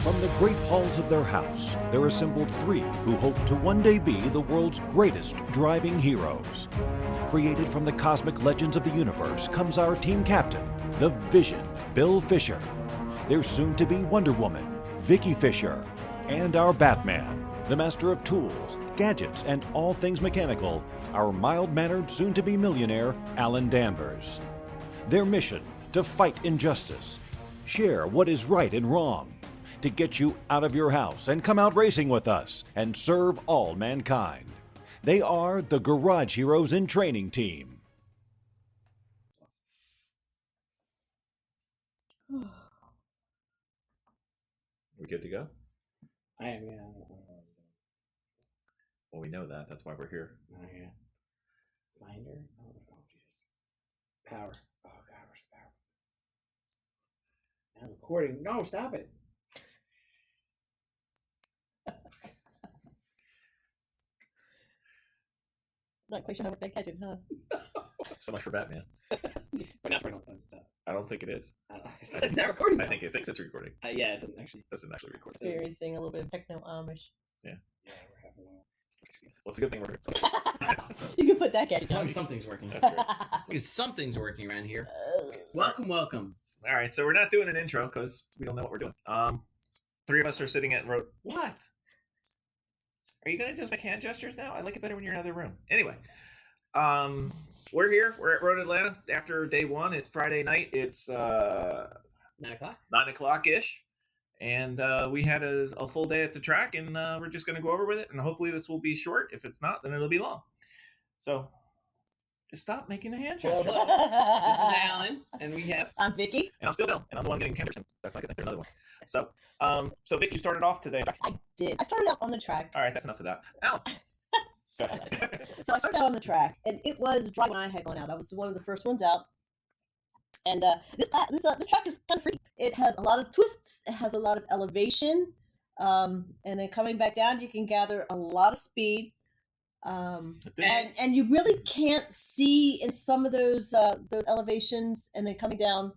From the great halls of their house, there assembled three who hope to one day be the world's greatest driving heroes. Created from the cosmic legends of the universe comes our team captain, the Vision, Bill Fisher. There's soon to be Wonder Woman, Vicky Fisher, and our Batman, the master of tools, gadgets, and all things mechanical, our mild-mannered soon-to-be millionaire, Alan Danvers. Their mission: to fight injustice, share what is right and wrong, to get you out of your house and come out racing with us and serve all mankind. They are the Garage Heroes in Training Team. We good to go? I am, yeah. Well, we know that. That's why we're here. Oh, yeah. Finder? Oh, Jesus. Power. Oh, God, where's the power? Now recording. No, stop it. Not quite sure how to catch it, huh? So much for Batman. We're not recording. I don't think it is. It says not recording. I think it thinks it's recording. Yeah, it doesn't actually. It doesn't actually record. Experiencing a little bit of techno Amish. Yeah, we're having one. Well, it's a good thing we're You can put that gadget Tell on. me something's working. That's right. Because something's working around here. Welcome. All right, so we're not doing an intro because we don't know what we're doing. Three of us are sitting at road. What? Are you gonna just make hand gestures now? I like it better when you're in another room. Anyway, we're here. We're at Road Atlanta after day one. It's Friday night. It's 9 o'clock. 9 o'clock ish, and we had a full day at the track, and we're just gonna go over with it. And hopefully this will be short. If it's not, then it'll be long. So just stop making the hand gesture. This is Alan, and we have. I'm Vicky. And I'm still Bill, and I'm the one getting Henderson. That's not good. There's another one. So Vic, you started off today. I did. I started out on the track. All right, that's enough of that. Al. Go ahead. So I started out on the track, and it was dry when I had gone out. I was one of the first ones out. And this track is kind of free. It has a lot of twists. It has a lot of elevation. And then coming back down, you can gather a lot of speed. And you really can't see in some of those elevations, and then coming down.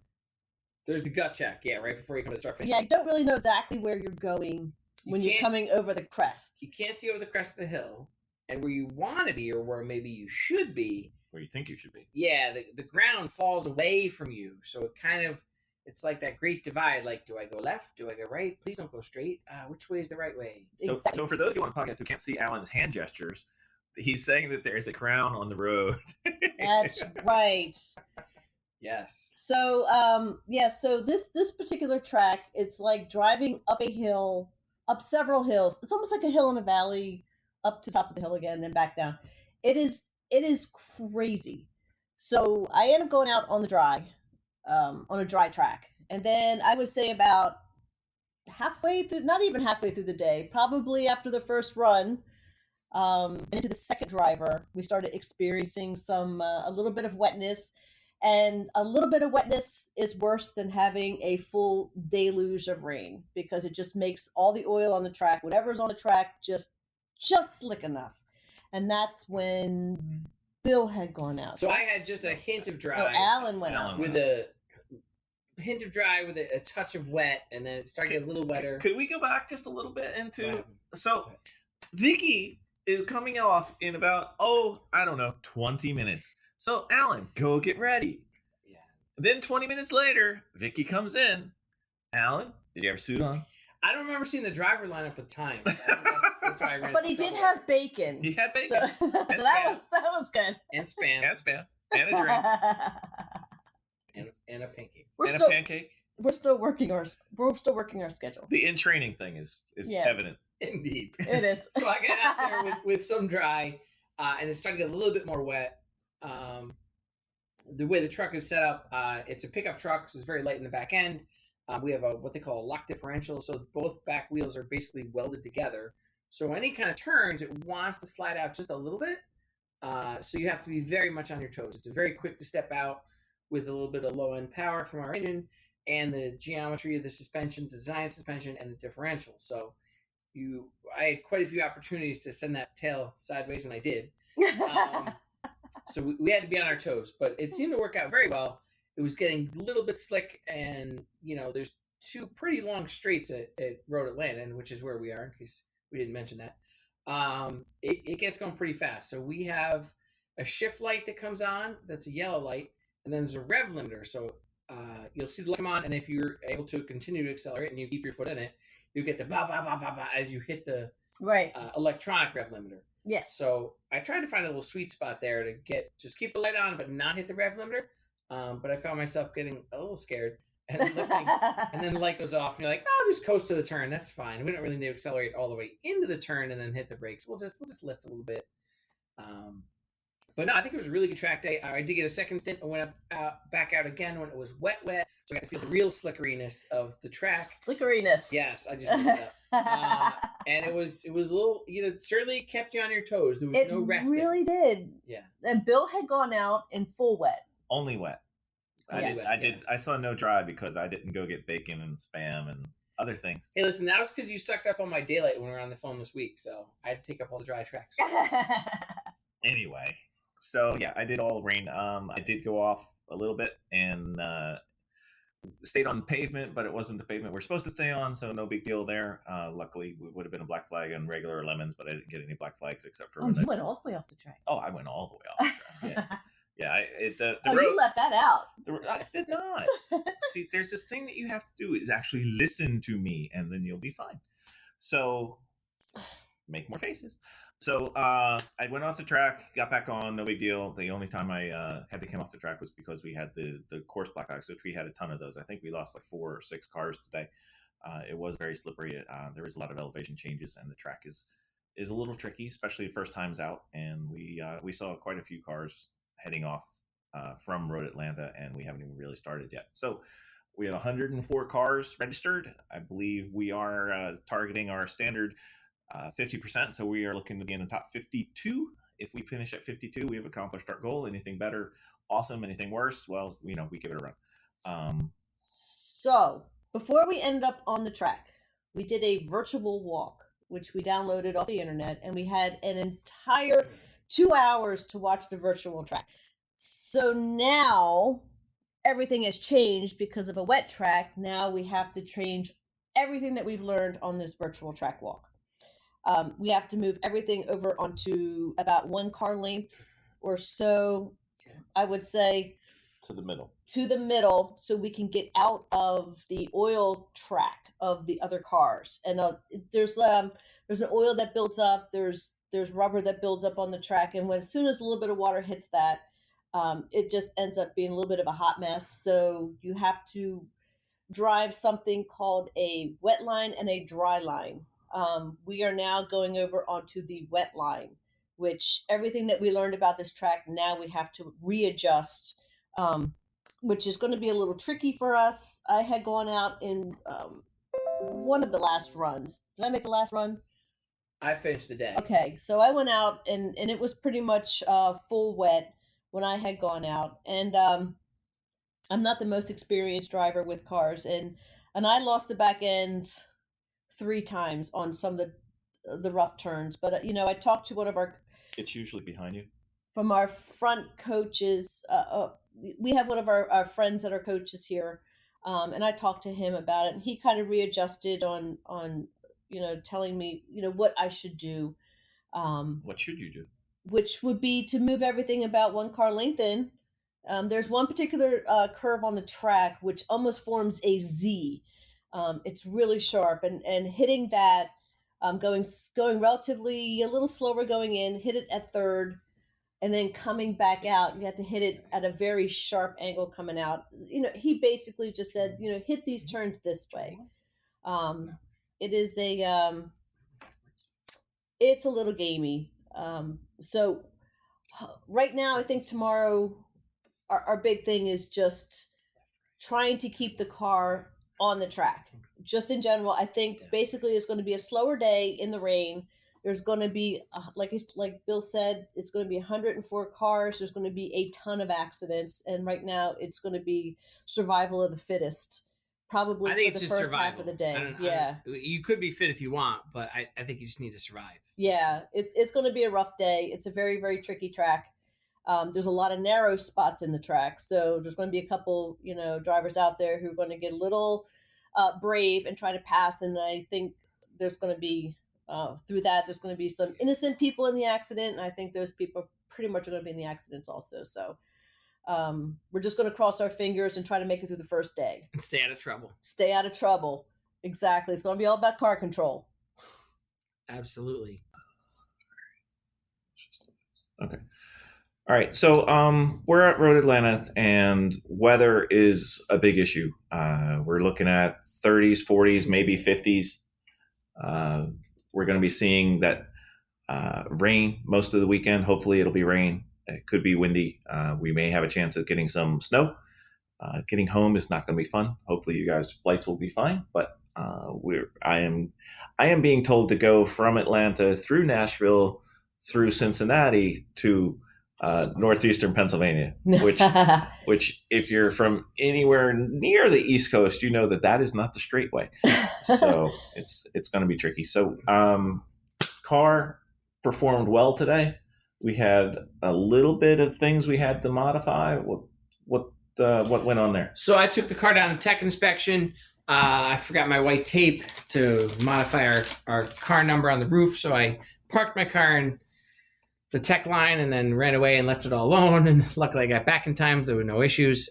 There's the gut check, yeah, right before you come to the start finish. Yeah, you don't really know exactly where you're going when you're coming over the crest. You can't see over the crest of the hill, and where you want to be, or where maybe you should be. Where you think you should be. Yeah, the ground falls away from you, so it's like that great divide. Like, do I go left? Do I go right? Please don't go straight. Which way is the right way? So for those of you on the podcast who can't see Alan's hand gestures, he's saying that there's a crown on the road. That's right. Yes. So so this particular track, it's like driving up a hill, up several hills. It's almost like a hill in a valley, up to the top of the hill again, then back down. It is crazy. So I ended up going out on the dry, on a dry track. And then I would say about halfway through, not even halfway through the day, probably after the first run, into the second driver, we started experiencing a little bit of wetness. And a little bit of wetness is worse than having a full deluge of rain, because it just makes all the oil on the track, whatever's on the track, just slick enough. And that's when Bill had gone out. So I had just a hint of dry. Oh, Alan went out. With a hint of dry with a touch of wet, and then it started to get a little wetter. Could we go back just a little bit into... So, Vicky is coming off in about, 20 minutes. So, Alan, go get ready. Yeah. Then 20 minutes later, Vicky comes in. Alan, did you have a suit on? I don't remember seeing the driver line up with time. That's why I ran. But he did have bacon. He had bacon. So, that was good. And spam. And spam. And a drink. and a pancake. And a pancake. We're still working our schedule. The in-training thing is evident. Indeed. It is. So I got out there with some dry, and it started to get a little bit more wet. The way the truck is set up, it's a pickup truck, so it's very light in the back end. We have what they call a lock differential, so both back wheels are basically welded together. So any kind of turns, it wants to slide out just a little bit. So you have to be very much on your toes. It's very quick to step out with a little bit of low-end power from our engine and the geometry of the suspension, design suspension, and the differential. So I had quite a few opportunities to send that tail sideways, and I did. So we had to be on our toes, but it seemed to work out very well. It was getting a little bit slick, and there's two pretty long straights at Road Atlanta, which is where we are, in case we didn't mention that. It gets going pretty fast. So we have a shift light that comes on. That's a yellow light, and then there's a rev limiter. So you'll see the light come on, and if you're able to continue to accelerate and you keep your foot in it, you get the ba ba ba ba ba as you hit the Right. electronic rev limiter. Yes. So I tried to find a little sweet spot there to just keep the light on, but not hit the rev limiter. But I found myself getting a little scared and lifting, and then the light goes off, and you're like, "I'll just coast to the turn. That's fine. We don't really need to accelerate all the way into the turn and then hit the brakes. We'll just lift a little bit." But no, I think it was a really good track day. I did get a second stint. I went back out again when it was wet, so I got to feel the real slickeriness of the track. Slickeriness. Yes, I just made it up. And it was a little, certainly kept you on your toes. There was no resting. It really did. Yeah. And Bill had gone out in full wet. Only wet. I saw no dry because I didn't go get bacon and Spam and other things. Hey, listen, that was because you sucked up on my daylight when we were on the phone this week, so I had to take up all the dry tracks. Anyway, so yeah, I did all rain. I did go off a little bit and stayed on pavement, but it wasn't the pavement we're supposed to stay on, so no big deal there. Luckily, we would have been a black flag and regular lemons, but I didn't get any black flags except for. Oh, you went all the way off the track. Oh, I went all the way off the track. Yeah. The road, you left that out. I did not. See, there's this thing that you have to do is actually listen to me, and then you'll be fine. So, make more faces. So, I went off the track, got back on, no big deal. The only time I had to come off the track was because we had the course black ice, which we had a ton of those. I think we lost like 4 or 6 cars today. It was very slippery. There was a lot of elevation changes, and the track is a little tricky, especially first times out. And we saw quite a few cars heading off from Road Atlanta, and we haven't even really started yet. So we have 104 cars registered. I believe we are targeting our standard 50%. So we are looking to be in the top 52. If we finish at 52, we have accomplished our goal. Anything better, awesome. Anything worse, well, we give it a run. So before we ended up on the track, we did a virtual walk, which we downloaded off the internet, and we had an entire 2 hours to watch the virtual track. So now everything has changed because of a wet track. Now we have to change everything that we've learned on this virtual track walk. We have to move everything over onto about 1 car length or so, I would say. To the middle. So we can get out of the oil track of the other cars. And there's an oil that builds up. There's rubber that builds up on the track. And as soon as a little bit of water hits that, it just ends up being a little bit of a hot mess. So you have to drive something called a wet line and a dry line. We are now going over onto the wet line, which everything that we learned about this track, now we have to readjust, which is going to be a little tricky for us. I had gone out in one of the last runs. Did I make the last run? I finished the day. Okay, so I went out and it was pretty much full wet when I had gone out. And I'm not the most experienced driver with cars. And I lost the back end 3 times on some of the rough turns. But, I talked to one of our... It's usually behind you. From our front coaches. We have one of our friends that are coaches here. And I talked to him about it. And he kind of readjusted on telling me, what I should do. What should you do? Which would be to move everything about 1 car length in. There's one particular curve on the track which almost forms a Z. It's really sharp, and hitting that, going relatively a little slower going in, hit it at 3rd, and then coming back out. You have to hit it at a very sharp angle coming out. He basically just said, hit these turns this way. It is it's a little gamey. So right now, I think tomorrow, our big thing is just trying to keep the car on the track. Just in general, I think basically it's going to be a slower day in the rain. There's going to be, like Bill said, it's going to be 104 cars. There's going to be a ton of accidents. And right now it's going to be survival of the fittest. Probably I think for it's the just first survival. half of the day. You could be fit if you want, but I think you just need to survive. Yeah, it's going to be a rough day. It's a very, very tricky track. There's a lot of narrow spots in the track. So there's going to be a couple, drivers out there who are going to get a little brave and try to pass. And I think there's going to be through that there's going to be some innocent people in the accident, and I think those people pretty much are going to be in the accidents also. So we're just going to cross our fingers and try to make it through the first day And stay out of trouble. Stay out of trouble. Exactly. It's going to be all about car control. Absolutely. Okay. All right. So we're at Road Atlanta, and weather is a big issue. We're looking at 30s, 40s, maybe 50s. We're going to be seeing that rain most of the weekend. Hopefully it'll be rain. It could be windy. We may have a chance of getting some snow. Getting home is not going to be fun. Hopefully you guys' flights will be fine. But I am being told to go from Atlanta through Nashville, through Cincinnati to northeastern Pennsylvania, which if you're from anywhere near the East Coast, you know that is not the straight way. So it's going to be tricky. So car performed well today. We had a little bit of things we had to modify. What went on there? So I took the car down to tech inspection. I forgot my white tape to modify our car number on the roof. So I parked my car in the tech line and then ran away and left it all alone. And luckily I got back in time. There were no issues.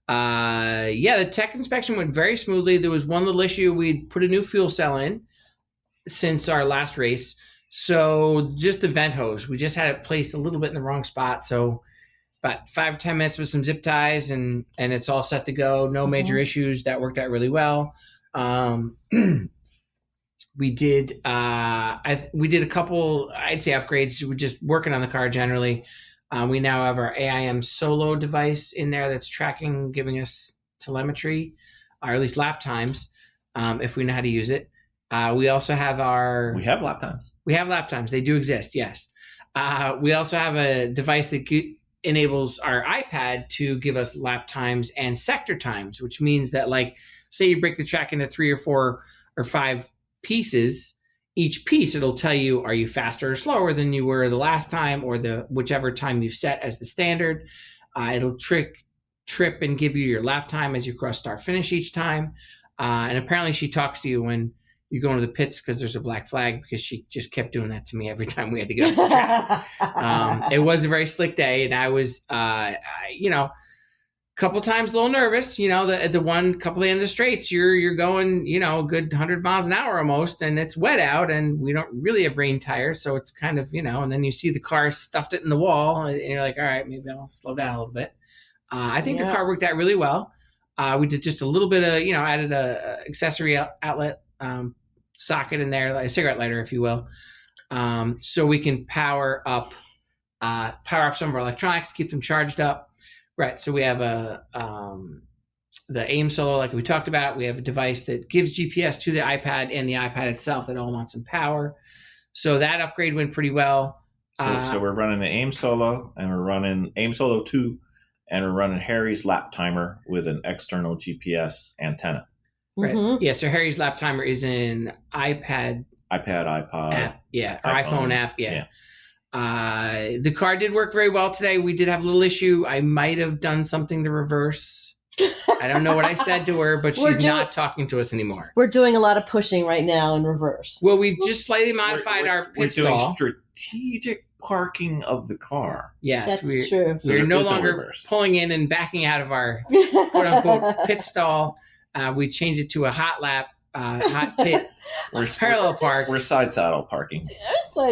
The tech inspection went very smoothly. There was one little issue. We'd put a new fuel cell in since our last race. So just the vent hose, we just had it placed a little bit in the wrong spot. So about 5 or 10 minutes with some zip ties and it's all set to go. No major issues. That worked out really well. We did a couple, I'd say, upgrades. We're just working on the car generally. We now have our AIM Solo device in there that's tracking, giving us telemetry, or at least lap times, if we know how to use it. We also have We have lap times. We have lap times. They do exist, yes. We also have a device that enables our iPad to give us lap times and sector times, which means that, like, say you break the track into 3 or 4 or 5 pieces. Each piece, it'll tell you, are you faster or slower than you were the last time, or whichever time you've set as the standard. It'll trip and give you your lap time as you cross start finish each time. And apparently she talks to you when you go into the pits because there's a black flag, because she just kept doing that to me every time we had to get off the track. It was a very slick day, and I was, a couple times a little nervous. The one couple of end of the straights, you're going, a good 100 miles an hour almost, and it's wet out, and we don't really have rain tires, so it's kind of, and then you see the car stuffed it in the wall, and you're like, all right, maybe I'll slow down a little bit. I think the car worked out really well. We did just a little bit of, added a accessory outlet socket in there, like a cigarette lighter, if you will, so we can power up some of our electronics, keep them charged up. Right. So we have the AIM Solo, like we talked about. We have a device that gives GPS to the iPad and the iPad itself that all wants some power. So that upgrade went pretty well. So we're running the AIM Solo, and we're running AIM Solo 2, and we're running Harry's lap timer with an external GPS antenna. Right. Mm-hmm. Yeah. So Harry's lap timer is an iPod app. Yeah. Or iPhone app. Yeah. The car did work very well today. We did have a little issue. I might have done something to reverse. I don't know what I said to her, but she's not talking to us anymore. We're doing a lot of pushing right now in reverse. Well, we just slightly modified our pit stall. We're doing strategic parking of the car. Yes, that's true. We're no longer pulling in and backing out of our quote unquote pit stall. We changed it to a hot lap, hot pit, parallel park. We're side saddle parking.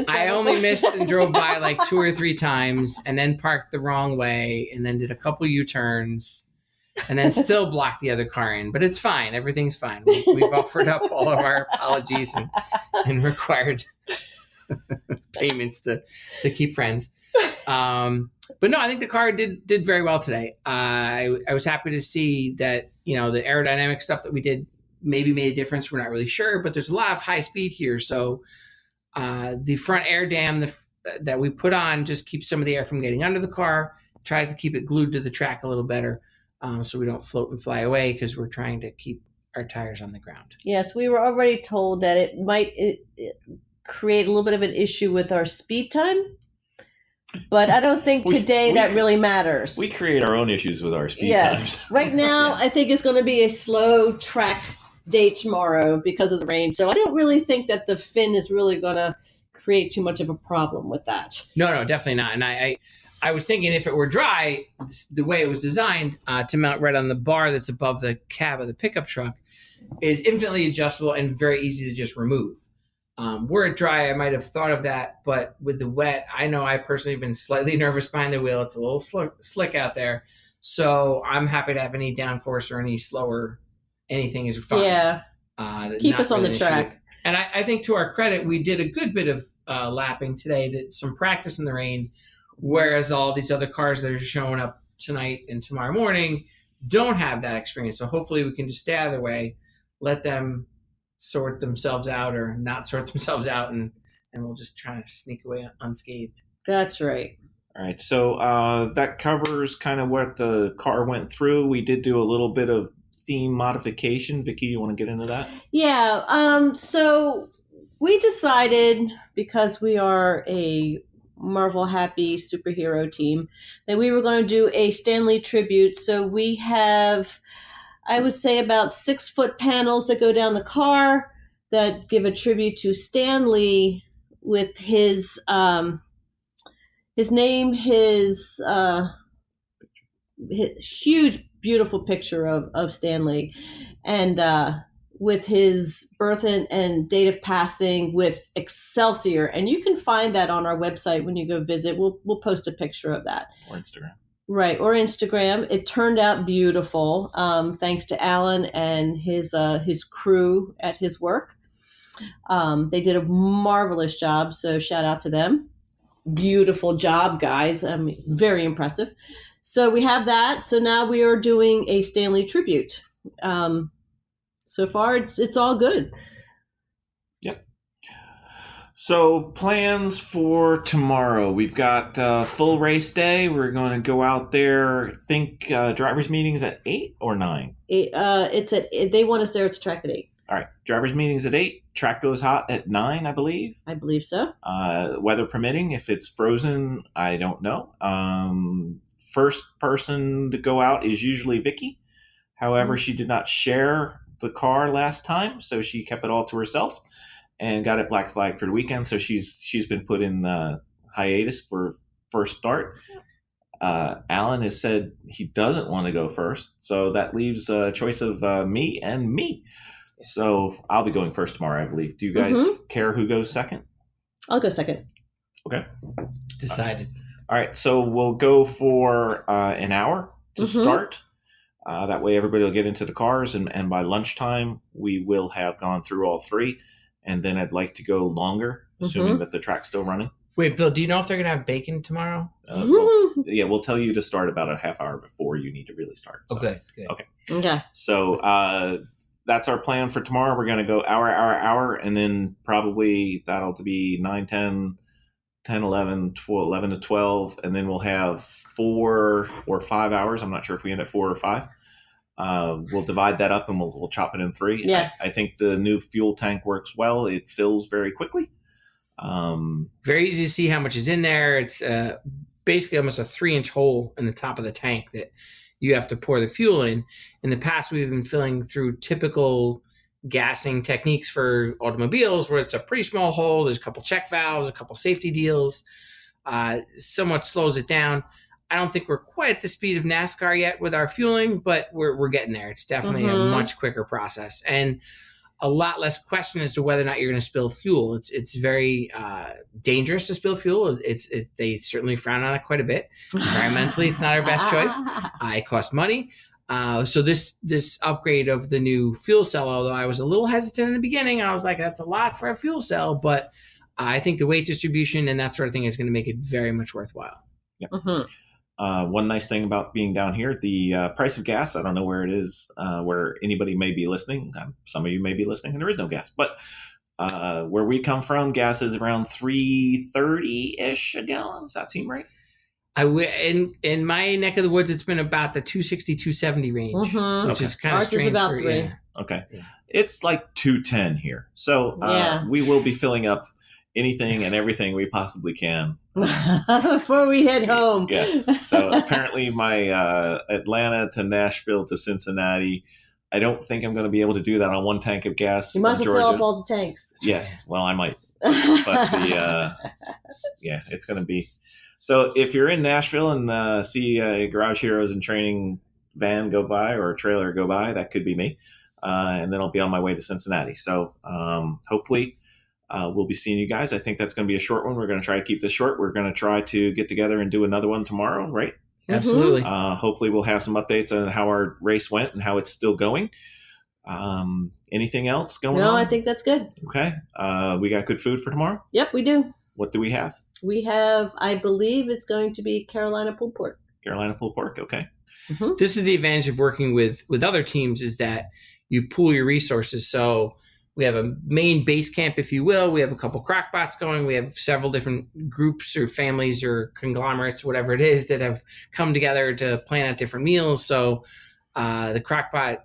I only missed and drove by like 2 or 3 times, and then parked the wrong way, and then did a couple U-turns, and then still blocked the other car in. But it's fine. Everything's fine. We've offered up all of our apologies and required payments to keep friends. But no, I think the car did very well today. I was happy to see that, the aerodynamic stuff that we did maybe made a difference. We're not really sure, but there's a lot of high speed here. So the front air dam that we put on just keeps some of the air from getting under the car, tries to keep it glued to the track a little better, so we don't float and fly away, because we're trying to keep our tires on the ground. Yes, we were already told that it might create a little bit of an issue with our speed time. But I don't think today that really matters. We create our own issues with our speed times. Right now, I think it's going to be a slow track day tomorrow because of the rain. So I don't really think that the fin is really going to create too much of a problem with that. No, definitely not. And I was thinking if it were dry, the way it was designed to mount right on the bar that's above the cab of the pickup truck is infinitely adjustable and very easy to just remove. Were it dry, I might have thought of that, but with the wet, I know I personally have been slightly nervous behind the wheel. It's a little slick out there. So I'm happy to have any downforce or any slower, anything is fine. Yeah. Keep us on the track. Issue. And I think to our credit, we did a good bit of lapping today, did some practice in the rain, whereas all these other cars that are showing up tonight and tomorrow morning don't have that experience. So hopefully we can just stay out of their way, let them sort themselves out or not sort themselves out, and we'll just try to sneak away unscathed. That's right. All right, so that covers kind of what the car went through. We did do a little bit of theme modification. Vicky, you want to get into that? Yeah. So we decided, because we are a Marvel happy superhero team, that we were going to do a Stan Lee tribute. So we have, I would say, about 6-foot panels that go down the car that give a tribute to Stan Lee with his name, his huge, beautiful picture of Stan Lee, and with his birth and date of passing with Excelsior. And you can find that on our website when you go visit. We'll post a picture of that. Or Instagram. Right, or Instagram. It turned out beautiful, thanks to Alan and his crew at his work. They did a marvelous job, so shout out to them. Beautiful job, guys. I mean, very impressive. So we have that. So now we are doing a Stan Lee tribute. So far, it's all good. Yep. So plans for tomorrow. We've got full race day. We're going to go out there. Think drivers' meetings at 8 or 9? It's at. They want us there. It's track at 8. All right. Drivers' meetings at 8. Track goes hot at 9, I believe. I believe so. Weather permitting. If it's frozen, I don't know. First person to go out is usually Vicky. However, she did not share the car last time, so she kept it all to herself and got it black flag for the weekend. So she's been put in hiatus for first start. Alan has said he doesn't want to go first, so that leaves a choice of me and me. So I'll be going first tomorrow, I believe. Do you guys care who goes second? I'll go second. Okay. Decided. All right, so we'll go for an hour to start. That way everybody will get into the cars, and by lunchtime, we will have gone through all 3. And then I'd like to go longer, assuming that the track's still running. Wait, Bill, do you know if they're going to have bacon tomorrow? We'll tell you to start about a half hour before you need to really start. So. Okay. Okay. So that's our plan for tomorrow. We're going to go hour, and then probably that'll be 9, 10, 11, 12, 11 to 12, and then we'll have 4 or 5 hours. I'm not sure if we end at 4 or 5. We'll divide that up and we'll chop it in 3. Yeah. I think the new fuel tank works well. It fills very quickly. Very easy to see how much is in there. It's basically almost a 3-inch hole in the top of the tank that you have to pour the fuel in. In the past, we've been filling through typical gassing techniques for automobiles where it's a pretty small hole. There's a couple check valves, a couple safety deals. Somewhat slows it down. I don't think we're quite at the speed of NASCAR yet with our fueling, but we're getting there. It's definitely a much quicker process and a lot less question as to whether or not you're going to spill fuel. It's very dangerous to spill fuel. They certainly frown on it quite a bit. Environmentally, it's not our best choice. It costs money. So this upgrade of the new fuel cell, although I was a little hesitant in the beginning, I was like, that's a lot for a fuel cell, but I think the weight distribution and that sort of thing is going to make it very much worthwhile. Yep. One nice thing about being down here, the price of gas, I don't know where it is, where anybody may be listening. Some of you may be listening and there is no gas, but where we come from, gas is around $3.30-ish a gallon. Does that seem right? In my neck of the woods, it's been about the 260, 270 range, which is kind of Ours strange. Is about 3. Yeah. Okay. Yeah. It's like 210 here. So we will be filling up anything and everything we possibly can. Before we head home. Yes. So apparently my Atlanta to Nashville to Cincinnati, I don't think I'm going to be able to do that on one tank of gas. You might from as well fill Georgia. up all the tanks. Yes, well, I might. But yeah, it's going to be. So if you're in Nashville and see a Garage Heroes and Training van go by or a trailer go by, that could be me. And then I'll be on my way to Cincinnati. So hopefully we'll be seeing you guys. I think that's going to be a short one. We're going to try to keep this short. We're going to try to get together and do another one tomorrow, right? Absolutely. Hopefully we'll have some updates on how our race went and how it's still going. Anything else going on? No, I think that's good. Okay. We got good food for tomorrow? Yep, we do. What do we have? We have, I believe it's going to be Carolina pulled pork. Carolina pulled pork. Okay. This is the advantage of working with other teams, is that you pool your resources. So we have a main base camp, if you will. We have a couple crockpots going. We have several different groups or families or conglomerates, whatever it is, that have come together to plan out different meals. So the crockpot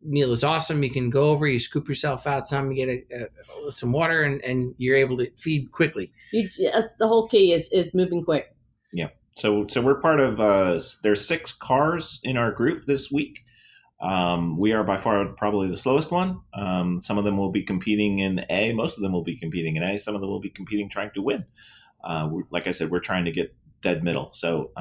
meal is awesome. You can go over, you scoop yourself out some, you get some water, and you're able to feed quickly. The whole key is moving quick. Yeah. So we're part of, there's 6 cars in our group this week. We are by far probably the slowest one. Some of them will be competing in A. Most of them will be competing in A. Some of them will be competing trying to win. Like I said, we're trying to get dead middle. So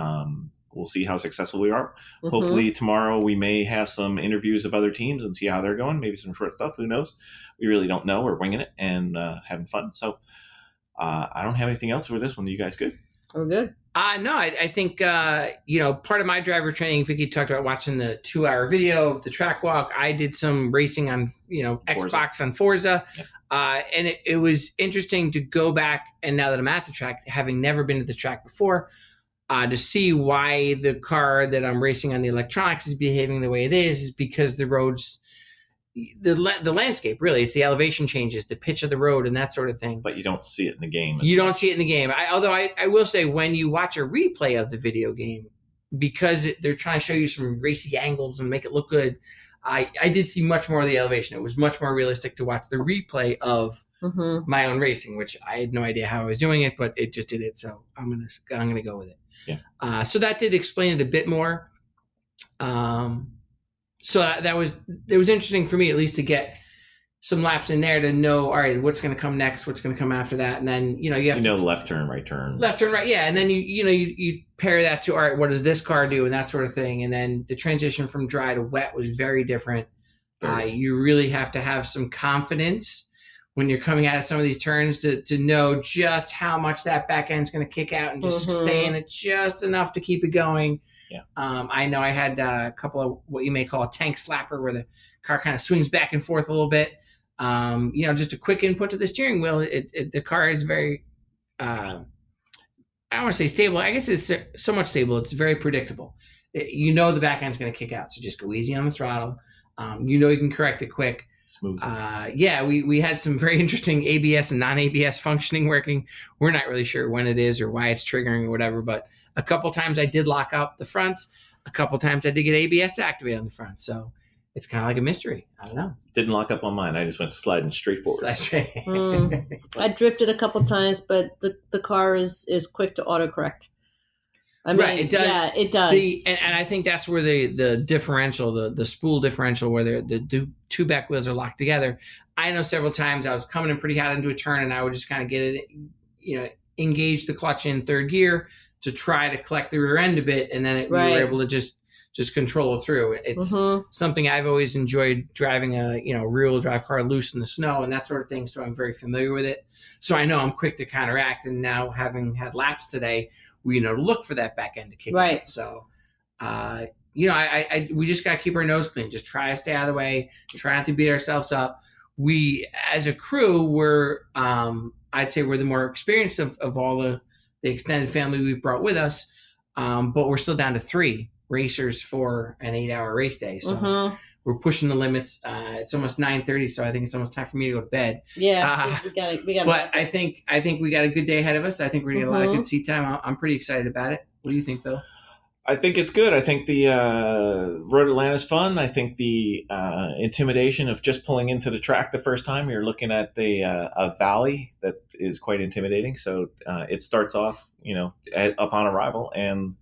we'll see how successful we are. Hopefully tomorrow we may have some interviews of other teams and see how they're going. Maybe some short stuff. Who knows? We really don't know. We're winging it and having fun. So I don't have anything else for this one. Are you guys good? We're good. No, I think, part of my driver training, Vicky talked about watching the 2-hour video of the track walk. I did some racing on, Xbox on Forza. Yep. And it was interesting to go back, and now that I'm at the track, having never been to the track before, to see why the car that I'm racing on the electronics is behaving the way it is because the roads, the landscape, really, it's the elevation changes, the pitch of the road, and that sort of thing. But you don't see it in the game. You don't see it in the game. Although I will say, when you watch a replay of the video game, because they're trying to show you some racy angles and make it look good, I did see much more of the elevation. It was much more realistic to watch the replay of my own racing, which I had no idea how I was doing it, but it just did it. So I'm gonna go with it. Yeah. So that did explain it a bit more. So it was interesting for me, at least, to get some laps in there to know, all right, what's going to come next, what's going to come after that, and then you have to left turn, right turn, yeah, and then you pair that to, all right, what does this car do, and that sort of thing, and then the transition from dry to wet was very different. You really have to have some confidence when you're coming out of some of these turns to know just how much that back end's going to kick out and just stay in it just enough to keep it going. Yeah. I know I had a couple of what you may call a tank slapper, where the car kind of swings back and forth a little bit. Just a quick input to the steering wheel. The car is very, I don't want to say stable. I guess it's somewhat stable. It's very predictable. The back end's going to kick out. So just go easy on the throttle. You can correct it quick. Smooth. We had some very interesting ABS and non-ABS functioning working. We're not really sure when it is or why it's triggering or whatever, but a couple times I did lock up the fronts. A couple times I did get ABS to activate on the front. So it's kind of like a mystery. I don't know. Didn't lock up on mine. I just went sliding straight forward. I drifted a couple times, but the car is quick to autocorrect. I mean, it does. Yeah, it does. And I think that's where the differential, the spool differential, where the 2 back wheels are locked together. I know several times I was coming in pretty hot into a turn, and I would just kind of get it, engage the clutch in 3rd gear to try to collect the rear end a bit, and then we were able to just control it through. It's something I've always enjoyed, driving a rear-wheel drive car loose in the snow and that sort of thing. So I'm very familiar with it. So I know I'm quick to counteract. And now, having had laps today, we look for that back end to kick out. So, we just got to keep our nose clean. Just try to stay out of the way. Try not to beat ourselves up. We, as a crew, I'd say we're the more experienced of all the extended family we've brought with us. But we're still down to 3 racers for an 8-hour race day. So we're pushing the limits. It's almost 9:30, so I think it's almost time for me to go to bed. Yeah, we got. But I think we got a good day ahead of us. I think we're gonna get a lot of good seat time. I'm pretty excited about it. What do you think, Bill? I think it's good. I think the Road Atlanta is fun. I think the intimidation of just pulling into the track the first time, you're looking at a valley that is quite intimidating. So it starts off, upon arrival, and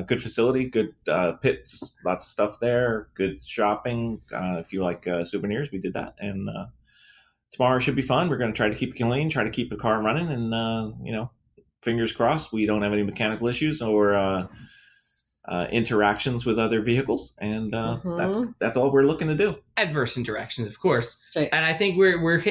Good facility, good pits, lots of stuff there, good shopping. If you like souvenirs, we did that. And tomorrow should be fun. We're going to try to keep it clean, try to keep the car running, and, fingers crossed we don't have any mechanical issues or interactions with other vehicles. And that's all we're looking to do. Adverse interactions, of course. Right. And I think we're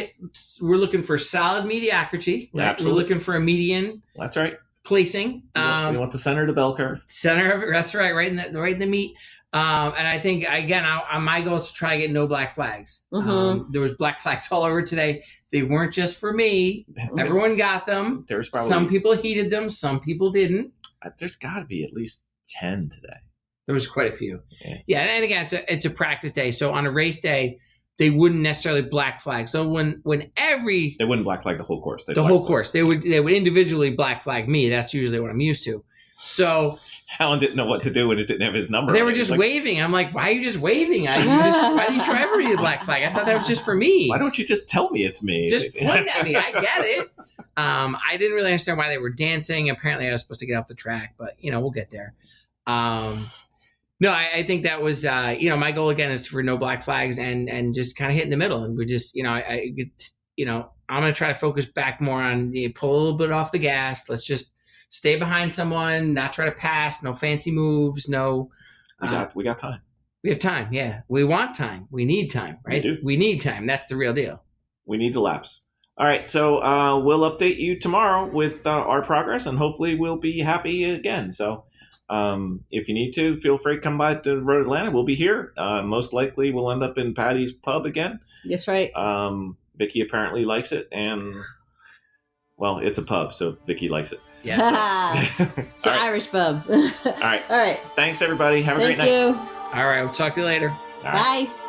looking for solid mediocrity. Right? Absolutely. We're looking for a median That's right. placing. We want the center of the bell curve. Center of it. That's right in the meat. And I think again, my goal is to try to get no black flags. There was black flags all over today. They weren't just for me. Everyone got them. There's probably Some people heeded them. Some people didn't. There's got to be at least 10 today. There was quite a few. Yeah. And again, it's a practice day. So on a race day, they wouldn't necessarily black flag. So when They wouldn't black flag the whole course. the whole course, they would individually black flag me. That's usually what I'm used to. So Alan didn't know what to do when it didn't have his number. they on were it. just He's like, waving. I'm like, why are you just waving? Why do you try everybody to black flag? I thought that was just for me. Why don't you just tell me it's me? Just point at me. I get it. I didn't really understand why they were dancing. Apparently, I was supposed to get off the track, but we'll get there. No, I think that was my goal again is for no black flags and just kind of hit in the middle. And we just I'm gonna try to focus back more on pull a little bit off the gas. Let's just stay behind someone, not try to pass. No fancy moves. No. we got time. We have time. Yeah, we want time. We need time, right? We do. We need time. That's the real deal. We need the laps. All right, so we'll update you tomorrow with our progress, and hopefully we'll be happy again. So if you need to, feel free to come by to Road Atlanta. We'll be here. Most likely we'll end up in Patty's Pub again. That's right. Vicky apparently likes it, and, well, it's a pub, so Vicky likes it. Yeah. So, All It's an right. Irish pub. All right. All right. Thanks, everybody. Have a Thank great night. you. all right. We'll talk to you later. All right. Bye.